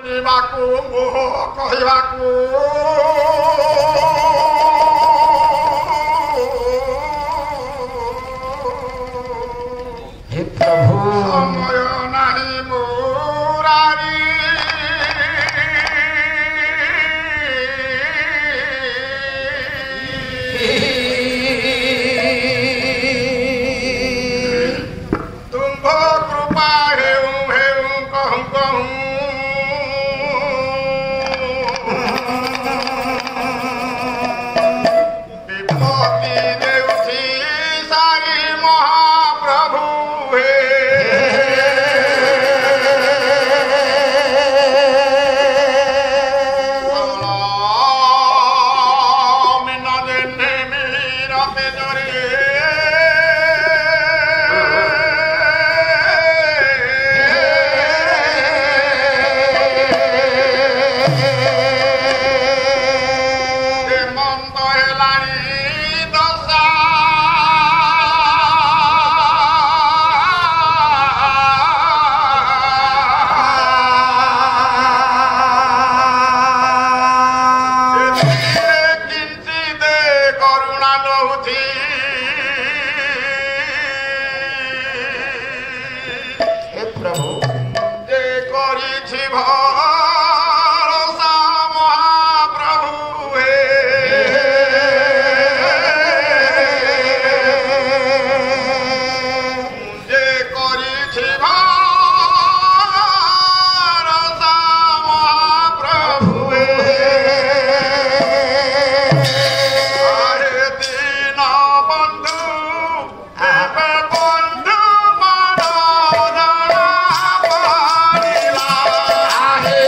ମାଗିବାକୁ ମୋହ କହିବାକୁ हे प्रभु ସମୟ ନାହିଁ ମୁରାରୀ ତୁମ୍ଭ କୃପା ହେଉ ହେଉ କହୁଁ କହୁଁ ବିପତ୍ତି ଦେଉଛି ସାରି ମହାପ୍ରଭୁ ହେ ମିନ ଯେନେ ମିର ତେଜରେ ମନ୍ତ ହେଲାଣି ଦଶା କିଞ୍ଚିତ କରୁଣା ଦଉଛି हे प्रभु ଯେ କରିଛି ଭରସା ମହାପ୍ରଭୁ ହେ ଯେ କରିଛି ଭରସା ମହାପ୍ରଭୁ ହେ ଆରେ ଦୀନ ବନ୍ଧୁ ଏବେ ବନ୍ଧୁ ମନ ଜଣା ପଡ଼ିଲା आहे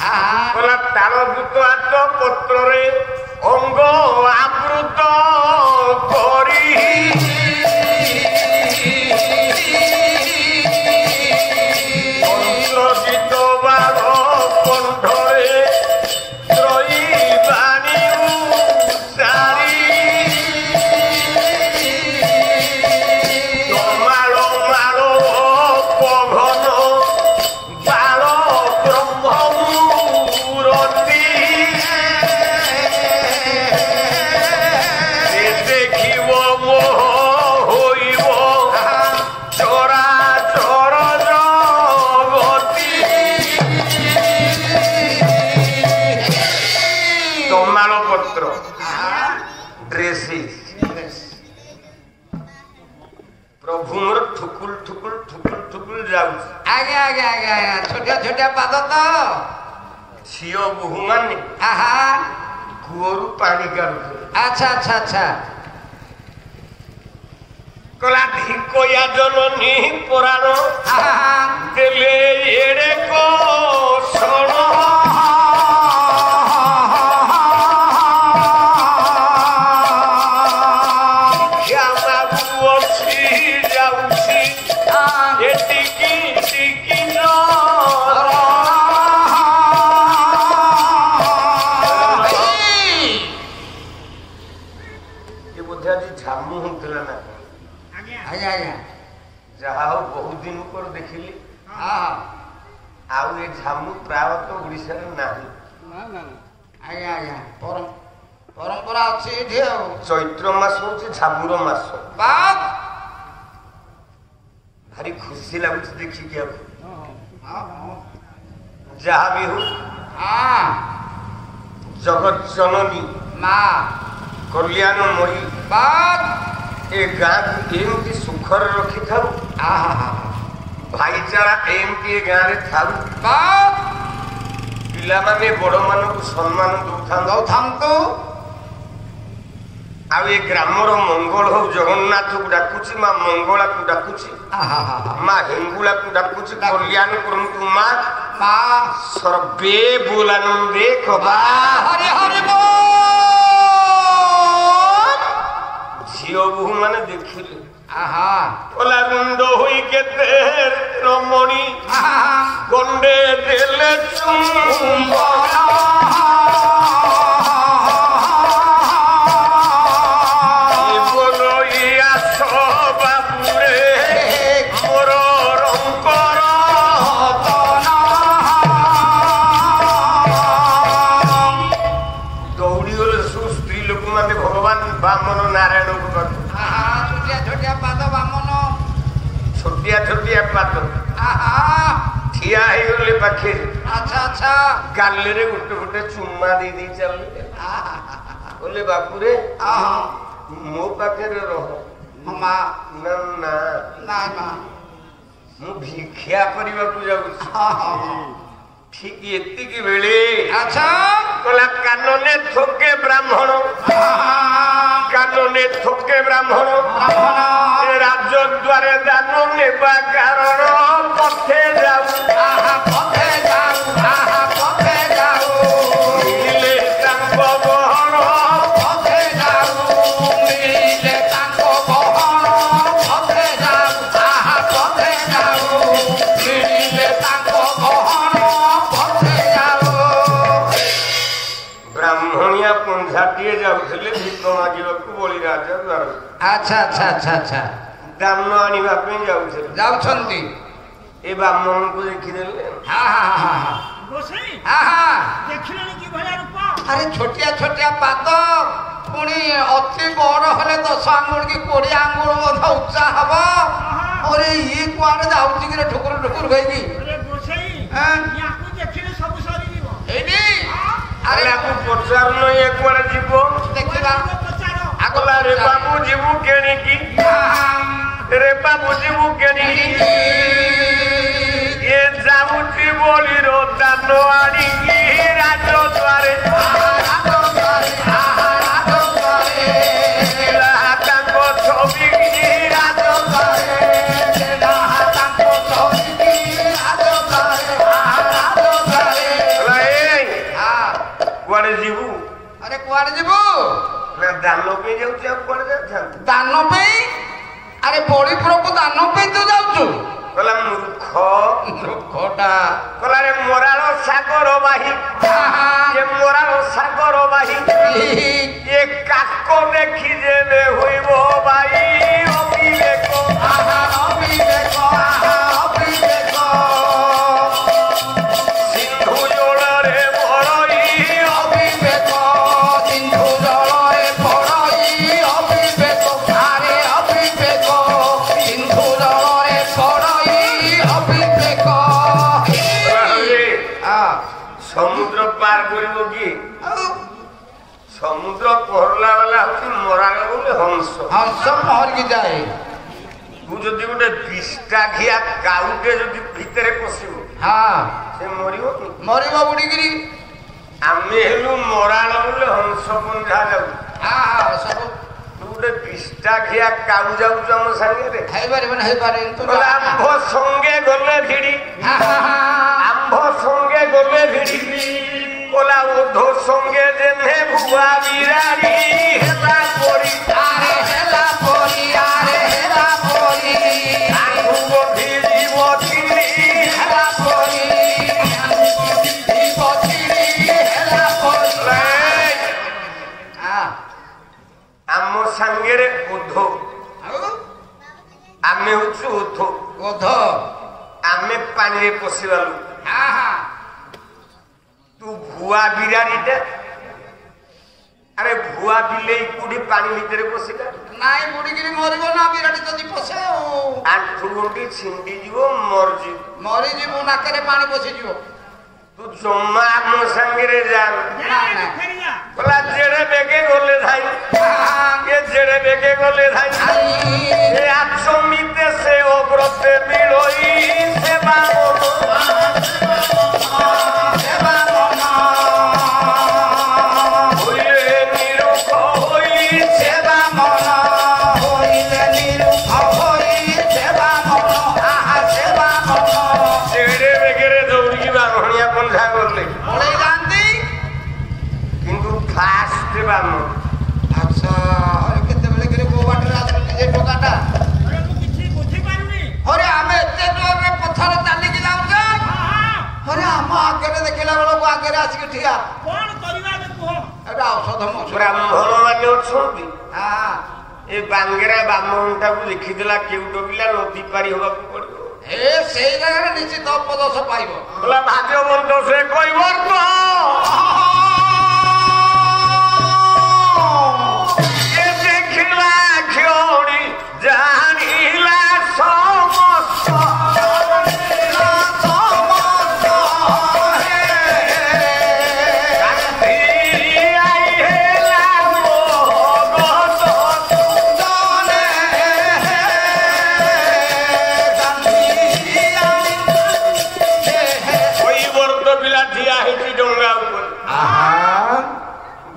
କହିଲା ତାଳ ଦୂତ ହାତ ପତ୍ରରେ ଅଙ୍ଗ ଆବୃତ କରି ଗୀତ ବାଳ କଣ୍ଠରେ ତ୍ରୟୀ ବାଣୀ ସାରି ମାଳ ମାଳ ପଘନ ବାଳ ବ୍ରହ୍ମମୂରତି ଦେଖିବ ମୋହ ହୋଇବ ଚରାଚର ଜଗତି। ତମାଳ ପତ୍ର ଡ୍ରେସିସ୍ ପ୍ରଭୁ ମୋର ଠୁକୁଲ ଠୁକୁଲ ଠୁକୁଲ ଠୁକୁଲ ଯାଉଛି। ଆଜ୍ଞା ଆଜ୍ଞା ଆଜ୍ଞା ଆଜ୍ଞା ଛୋଟିଆ ଛୋଟିଆ ପାଦ ତ ଝିଅ ବୋହୂ ମାନେ କୂଅରୁ ପାଣି କାଢୁଥିଲେ। ଆଚ୍ଛା ଆଚ୍ଛା ଆଚ୍ଛା କଲା ଧିକୟା ଜନନୀ ପରାଣ ଦେଲେ ଏଡେ କଷଣ ଯାଉଛି ଏଟିକି ଟିକି ଏ ବୋଧେ ଆଜି ଝାମୁ ହଉଥିଲା ନା ଆଜ୍ଞା ଆଜ୍ଞା ଯାହା ହଉ ବହୁତ ଦିନ ପରେ ଦେଖିଲି। ଆଉ ଏ ଝାମୁ ପ୍ରାୟତଃ ଓଡ଼ିଶାରେ ନାହିଁ। ଆଜ୍ଞା ଆଜ୍ଞା ପରମ୍ପରା ଅଛି ଏଠି ଆଉ। ଚୈତ୍ର ମାସ ହଉଛି ଝାମୁର ମାସ। ଭାରି ଖୁସି ଲାଗୁଛି ଦେଖିକି। ଆଉ ଯାହା ବି ହଉ ଜଗତ ଜନନୀ ମା କଲ୍ୟାଣମୟୀ ଏ ଗାଁକୁ ଏମିତି ସୁଖରେ ରଖିଥାଉ। ଭାଇଚାରା ଏମିତି ଏ ଗାଁରେ ଥାଉ। ପିଲାମାନେ ବଡ଼ମାନଙ୍କୁ ସମ୍ମାନ ଦଉଥାନ୍ତୁ। ଆଉ ଏ ଗ୍ରାମର ମଙ୍ଗଳ ହଉ। ଜଗନ୍ନାଥକୁ ଡାକୁଛି, ମା ମଙ୍ଗଳାକୁ ଡାକୁଛି, ମା ହେଙ୍ଗୁଳାକୁ ଡାକୁଛି। କଲ୍ୟାଣ କରନ୍ତୁ ମା ସର୍ବେ ବୋଲାନନ୍ଦେ କବା। ଝିଅ ବୋହୂ ମାନେ ଦେଖିଲେ କଲା ରୁଣ୍ଡ ହୋଇ କେତେ ରମଣୀ ଗଣ୍ଡେ ଦେଲେ ଚୁମ୍ବନ। ବାମନ ନାରାୟଣଙ୍କୁ ଛୋଟିଆ ଛୋଟିଆ ପାଦ ଠିଆ ହେଇଗଲେ ପାଖରେ। ଗାଲିରେ ଗୋଟେ ଗୋଟେ ଚୁମା ଦେଇ ଚାଲିଲେ। ବୋଲେ ବାପୁରେ ମୋ ପାଖରେ ରହ। ନା ମୁଁ ଭିକ୍ଷା କରିବାକୁ ଯାଉଛି। ଠିକ ଏତିକି ବେଳେ କଲା କାନନେ ଥୋକେ ବ୍ରାହ୍ମଣ, କାନନେ ଥୋକେ ବ୍ରାହ୍ମଣ ରାଜଦ୍ୱାରେ ଦାନ ନେବା କାରଣ ପଥେ ଯାଉ ମିଳିଲେ ତାଙ୍କ ବହଣ ବ୍ରାହ୍ମଣିଆ ପଞ୍ଝାଟିଏ ଯାଉଥିଲେ ଭିକ ମାଗିବାକୁ ବଳି ରାଜା ଦ୍ୱାର। ଦାନ ଆଣିବା ପାଇଁ ଯାଉଛନ୍ତି। ଏ ବ୍ରାହ୍ମଣଙ୍କୁ ଦେଖିଦେଲେ। ଆରେ ଛୋଟିଆ ଛୋଟିଆ ପାଦ ପୁଣି ଅତି ବଡ ହେଲେ 10 ଆଙ୍ଗୁଳ କି 20 ଆଙ୍ଗୁଳ ମଧ୍ୟ ଉଚ୍ଚା ହବ। ଆରେ ଇଏ କୁଆଡେ ଯାଉଛି କି ଠୁକୁର ଠୁକୁର ହେଇକି। ଏଇଠି ଆରେ ଆକୁ ପଚାରୁନ ଏ କୁଆଡେ ଯିବ। ଦେଖିବା ଆଗଲା ରେ ବାବୁ ଯିବୁ କେଣିକି, ରେ ବାବୁ ଯିବୁ କେଣିକି। ଏ ଯାଉଛି ବୋଲିର ଦାନ ଆଣିକି ରାଜଦ୍ୱାରେ ତାଙ୍କ ଛବି ରାଜଦ୍ୱାରେ अरे कुआड़े जीवु ना दान पे जाउछ आ कोन जा दान पे अरे बड़ी प्रभु दान पे तू जाउछु कला मूर्ख मूर्खटा कला रे मोराल सागर बाही ये मोराल सागर बाही ये काको देखि जेबे होइबो बाई अविवेक आहा अविवेक सिंधु जलरे भरई अविवेक सिंधु जलरे भरई अविवेक अरे अविवेक सिंधु जलरे भरई अविवेक समुद्र पार करिबो की समुद्र पहरला वाला होती मराल बोले हंस हंस पहर की जाए तू जदि गोटे 20टा घिया काउटे जदि भितरे पसिबो हाँ से मरिबो की मरिबो बुड़ीगिरी आमे हेलु मराल बोले हंस बंधा जाऊ हाँ सब तू गोटे 20टा घिया काउ जाऊ हम संगे रे है बारे तो आंभ संगे गले भिड़ी आंभ संगे गले भिड़ी कोला उधो संगे जेने भुआ बिराड़ी हेला पड़ी अरे हेला पड़ी आंगु बधी जीव थिरी हेला पड़ी हेला पड़ी आम संगे रे उधो आमे उचु उधो ओधो आमे पानी रे पसिवालु हाँ हाँ तू भुआ बिराड़ीटा अरे भुआ बिलेई कुड़ी पानी भितर पसिला नाई बुड़ीगिरी मरिबो ना बिराड़ी जदि पसे आंठू गुंडी छिंडी जीवो मर जीव मरी जीवो नाकरे पानी पसी जीवो तू जम्मा आम संगे रे जान ना बोला जेड़े बेगे गले धाई ये जेड़े बेगे गले धाई ये आचमिते से अग्रते बिलोई सेवा होइले निरुख होई सेवा जेड़े बेगे रे दौड़ी बाघणिया पंझा गले पड़े जानती किंतु फास्ट बाम अच्छा अरे केते बेले करे को बाटर आसल जे टोकाटा अरे आमे एते जोर रे पत्थर चाली के जाऊ जा अरे हम आगे देखला बेलो को आगे आसी के ठिया कौन करिवा दे को एटा औषध मौषध ब्राह्मण माने अछंती हां ए बांगेरा बामनटा को लिखिदेला केउटो पिला नदी पारी होबा को पड़ो ए सेई जगह रे निश्चित पदस पाइबो बोला भाग्यवंत से कइबर तो ए देखिला खियोड़ी जानिला समस्त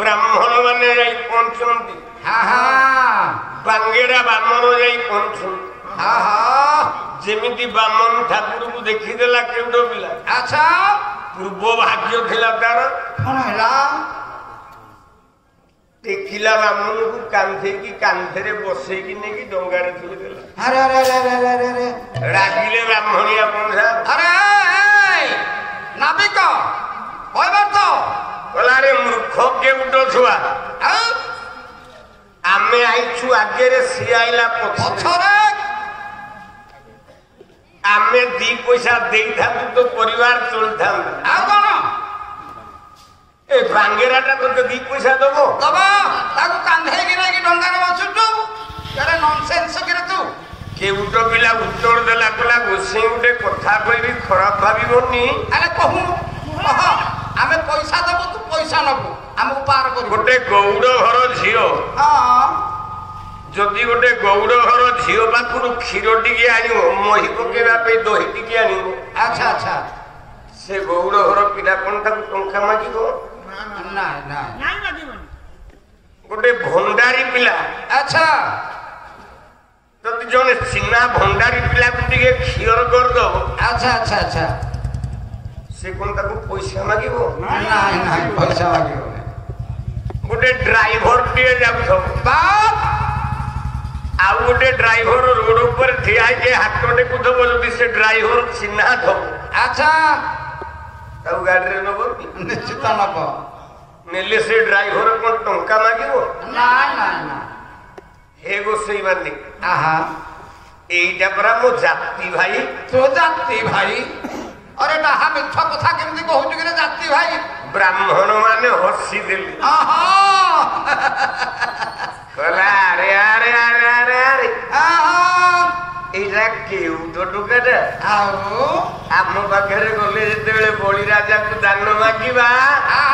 ब्राह्मण माने जाई पहुंचंती हां हां बांगेरा बामन जाई पहुंचन हां हां जेमिति बामन ठाकुर को देखि देला केउडो पिला अच्छा पूर्व भाग्य थिला तार कोन हैला टेकिला बामन को कांधे की कांधे बसई की ने की डोंगा रे थुई देला अरे अरे अरे अरे अरे रागिले ब्राह्मणिया पंझा अरे नाबिक होइबर तो बोला रे मूर्ख केउडो छुआ आमे आइछु आगे रे सी आइला पछरे आमे दी पैसा देई था तो परिवार चलता आ कोन ए बांगेराटा तो दी पैसा दबो दबा ताको कांधे गिरा की डंगा रे बसुटू करे नॉनसेंस करे तू केउटो पिला उत्तर देला कला गोसे उठे कथा कहबी खराब भाबिबोनी अरे कहू कह आमे पैसा देबो तू पैसा नबो हमको पार करिबो गोटे गौड़ घर झियो हां जदि गोटे गौड़ घर झियो पाखरु क्षीर टिके आनिबो मही पकेबा पे दही टिके आनिबो अच्छा अच्छा से गौड़ घर पिला कोन ताकू टंका मागिबो ना ना নাই লাগিবনি गोटे भंडारी पिला अच्छा जदि जने चिन्ना भंडारी पिला को टिके क्षीर कर दो अच्छा अच्छा अच्छा से कोन ताकू पैसा मागिबो ना ना पैसा मागिबो गोटे ड्राइवर टीए जाऊ आउ गोटे ड्राइवर रोड ऊपर ठिया के हाथ टेकुथब जदि से ड्राइवर चिन्हा थब अच्छा ताऊ गाड़ी नब निश्चित नब नेले से ड्राइवर कौन टंका मागिबो ना ना ना हे गोसई मानी आहा एइटा परा मो जाति भाई तो जाति भाई अरे डाहा मिथ्या कथा केमती कहूछ कि जाति भाई ब्राह्मण माने हसी देली आहा कहला अरे अरे अरे अरे अरे आहा एइटा केउ तो टुकाटा आओ आम पाखरे गले जेतेबेले बळी राजा को दान मागिबा आहा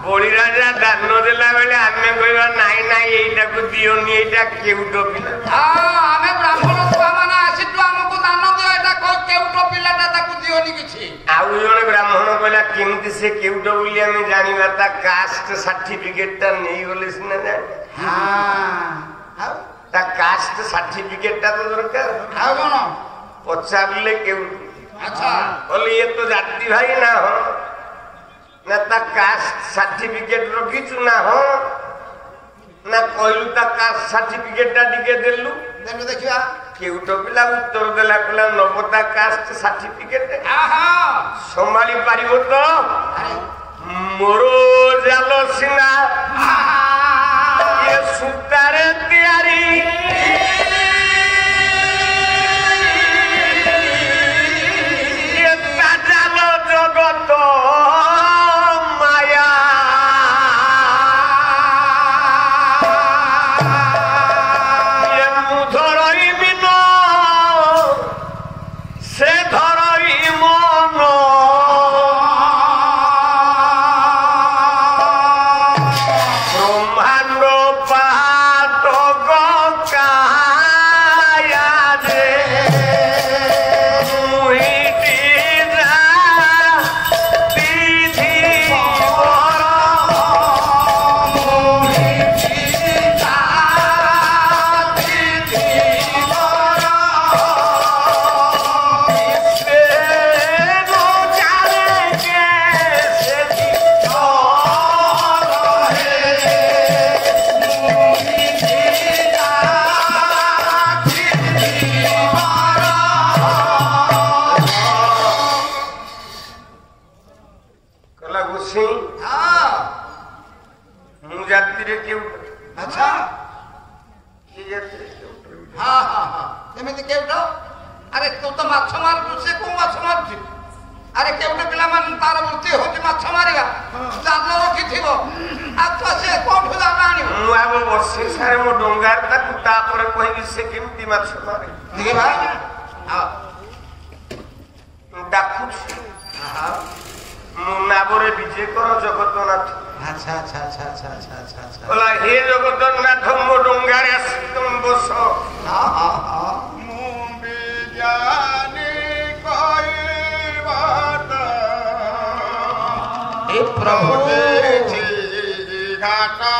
बळी राजा दान देला बेले आमे कहबा नाही नाही एइटा को दियोनी एइटा केउटो पिला आमे ब्राह्मण छुआ माने आसितु हमको दान दियो एटा केउटो पिलाटा ताकू दियोनी किछि आउ जणे ब्राह्मण कहला केमती से केउटो बोली आमे जानिबा ता कास्ट सर्टिफिकेट ता नेई गले सिना जाने हां ता कास्ट सर्टिफिकेट ता तो दरकार हां कोन पचारले केउ अच्छा बोले ये तो जाति भाई ना हो ना ता कास्ट सर्टिफिकेट रखी छु ना हो ना कहलु ता कास्ट सर्टिफिकेट ता दिके देलु देनु देखिया केउटो पिला उत्तर देला कहला नबता कास्ट सर्टिफिकेट आहा संभाली पारिबो तो मोरो जालो सिना ये सुतारे तैयारी ये ताजालो जगत माया ये मुधरई बिन से धरई मन ब्रह्मांड पात काया जे मुहिटी जा विधि बर मुहिटी जा विधि बर से नो जाने के से कला गुसी हां मु जाति रे केउ अच्छा ये जाति रे केउ हां हां हां केमिति केउटो अरे तू तो माछ मारु से को माछ मारु अरे केउटो पिला मान तार वृत्ति होची माछ मारिगा जान रखी थिबो आ तो से कोठु जान आनी मु आबो बसे सारे मो डोंगार ता कुटा पर कहबी से केमती माछ मारे देखि भाई हां डाकू हां मु नाबरे विजय कर जगतनाथ अच्छा अच्छा अच्छा अच्छा अच्छा अच्छा अच्छा बोला हे जगतनाथ मो डोंगारे तुम बस हां हां हां मुंबी जानी कोई बात हे प्रभु घाटा